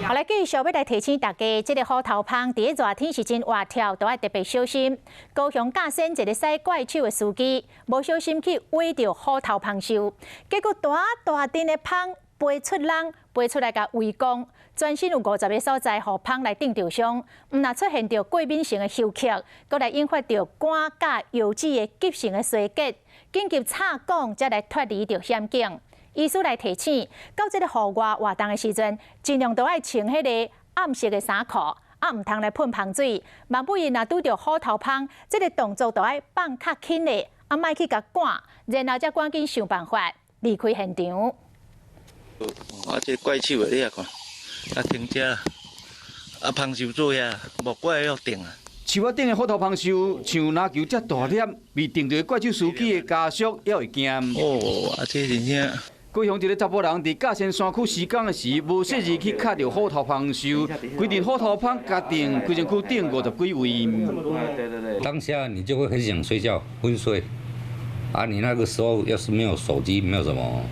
好来，继续要来提醒大家，这个虎头蜂伫个热天是真活跳，都要特别小心。高雄驾驶一个驶怪手的司机，无小心去围着虎头蜂兽，结果大阵的蜂飞出人，飞出来甲围攻，全身有50个所在，互蜂来顶着伤。毋若出现着过敏性的休克，搁来引发着肝甲腰子的急性的衰竭，紧急插管才来脱离着险境。医师来提醒，到这个户外活动的时阵，尽量都爱穿迄个暗色的衫裤，毋通来喷芳水。万不然若拄着虎头蜂，这个动作都爱放较轻的，莫去甲赶，然后才赶紧想办法离开现场。这怪手的你啊看，停车，蜂兽做遐，无怪要定啊。树仔顶的虎头蜂兽像篮球遮大粒，被定着怪手司机的家属也会惊。哦，这真正。高雄一个查甫人伫甲仙山区施工的时，无细致去卡着虎头蜂兽，规定虎头蜂家定规身躯顶50几位。当下你就会很想睡觉，昏睡。啊，你那个时候要是没有手机，没有什么，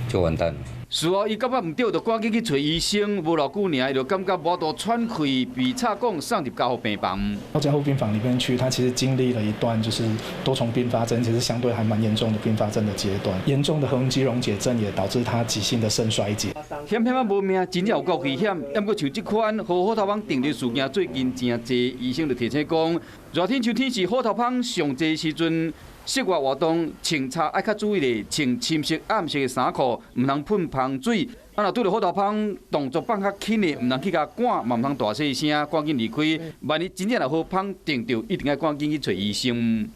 就完蛋了。事后，伊感觉唔对，就赶紧去找医生。无偌久尔，伊就感觉无度喘气，被插管送入加护病房。到加护病房里面去，他其实经历了一段就是多重并发症，其实相对还蛮严重的并发症的阶段。严重的核肌溶解症也导致他急性的肾衰竭。险啊无命，真正有够危险。不过像这款虎头蜂定着事件，最近真侪医生就提醒讲，热天像天是虎头蜂上侪时阵。室外活动穿插爱较注意的，穿深色、暗色的衫裤，唔通喷芳水。若拄着虎头蜂，动作放较轻的，唔通去甲赶，嘛唔通大细声，赶紧离开。万一真正若好蜂定着，一定要赶紧去找医生。